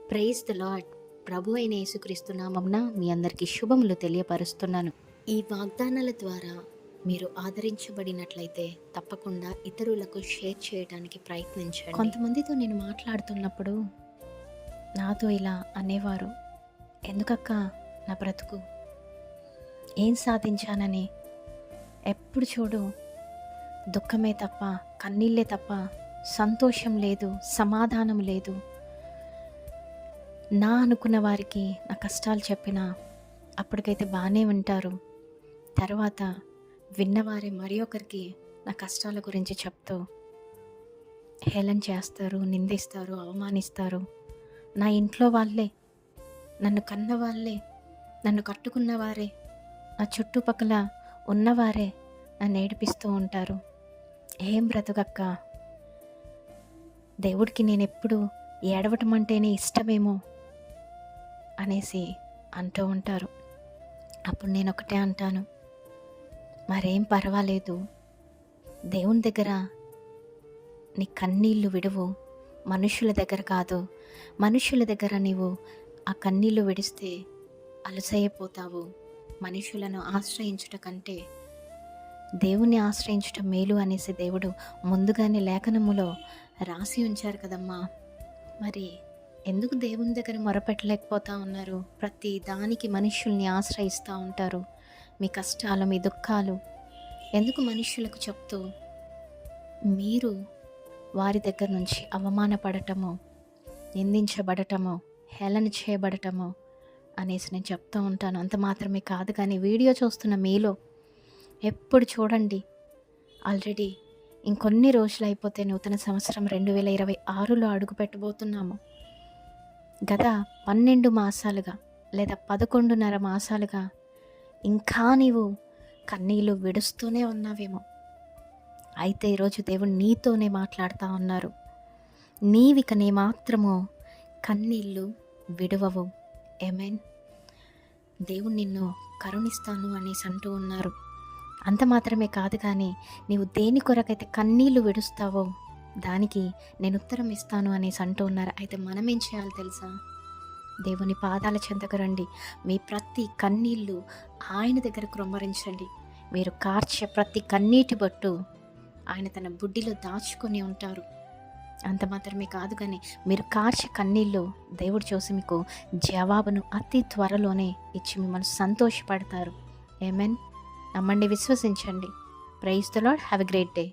Praise the lord. ప్రభు అయిన యేసుక్రీస్తు నామమున మీ అందరికీ శుభములు తెలియపరుస్తున్నాను. ఈ వాగ్దానాల ద్వారా మీరు ఆదరించబడినట్లయితే తప్పకుండా ఇతరులకు షేర్ చేయడానికి ప్రయత్నించండి. కొంతమందితో నేను మాట్లాడుతున్నప్పుడు నాతో ఇలా అనేవారు, ఎందుకక్క నా బ్రతుకు ఏం సాధించానని, ఎప్పుడు చూడు దుఃఖమే తప్ప, కన్నీళ్ళే తప్ప, సంతోషం లేదు, సమాధానం లేదు. నా అనుకున్న వారికి నా కష్టాలు చెప్పినా అప్పటికైతే బాగానే వింటారు. తర్వాత విన్నవారే మరి ఒకరికి నా కష్టాల గురించి చెప్తూ హేళన చేస్తారు, నిందిస్తారు, అవమానిస్తారు. నా ఇంట్లో వాళ్ళే, నన్ను కన్న వాళ్ళే, నన్ను కట్టుకున్న వారే, నా చుట్టుపక్కల ఉన్నవారే నన్ను ఏడిపిస్తూ ఉంటారు. ఏం బ్రతుకక్క, దేవుడికి నేను ఎప్పుడు ఏడవటం అంటేనే ఇష్టమేమో అనేసి అంటూ ఉంటారు. అప్పుడు నేను ఒకటే అంటాను, మరేం పర్వాలేదు, దేవుని దగ్గర నీ కన్నీళ్ళు విడువు, మనుషుల దగ్గర కాదు. మనుషుల దగ్గర నీవు ఆ కన్నీళ్ళు విడిస్తే అలసైపోతావు. మనుషులను ఆశ్రయించుట కంటే దేవుణ్ణి ఆశ్రయించటం మేలు అనేసి దేవుడు ముందుగానే లేఖనములో రాసి ఉంచారు కదమ్మా. మరి ఎందుకు దేవుని దగ్గర మొరపెట్టలేకపోతా ఉన్నారు? ప్రతి దానికి మనుషుల్ని ఆశ్రయిస్తూ ఉంటారు. మీ కష్టాలు, మీ దుఃఖాలు ఎందుకు మనుషులకు చెప్తూ మీరు వారి దగ్గర నుంచి అవమానపడటమో, నిందించబడటమో, హేళన చేయబడటమో అనేసి నేను చెప్తూ ఉంటాను. అంత మాత్రమే కాదు, కానీ వీడియో చూస్తున్న మీలో ఎప్పుడు చూడండి, ఆల్రెడీ ఇంకొన్ని రోజులు అయిపోతే నూతన సంవత్సరం 2026లో అడుగు పెట్టబోతున్నాము. గత 12 మాసాలుగా లేదా 11.5 మాసాలుగా ఇంకా నీవు కన్నీళ్ళు విడుస్తూనే ఉన్నావేమో. అయితే ఈరోజు దేవుడు నీతోనే మాట్లాడుతూ ఉన్నారు. నీవిక నీ మాత్రము కన్నీళ్ళు విడువవు. ఆమేన్. దేవుడు నిన్ను కరుణిస్తాను అనేసి అంటూ ఉన్నారు. అంత మాత్రమే కాదు, కానీ నీవు దేని కొరకైతే కన్నీళ్ళు విడుస్తావో దానికి నేను ఉత్తరం ఇస్తాను అనేసి అంటూ ఉన్నారు. అయితే మనం ఏం చేయాలి తెలుసా? దేవుని పాదాల చెంతకు రండి. మీ ప్రతి కన్నీళ్ళు ఆయన దగ్గర కృమ్మరించండి. మీరు కార్చే ప్రతి కన్నీటి బొట్టు ఆయన తన బుడ్డిలో దాచుకొని ఉంటారు. అంత మాత్రమే కాదు, కానీ మీరు కార్చే కన్నీళ్ళు దేవుడు చూసి మీకు జవాబును అతి త్వరలోనే ఇచ్చి మిమ్మల్ని సంతోషపడతారు. ఆమేన్. నమ్మండి, విశ్వసించండి. Praise the Lord. Have a great day.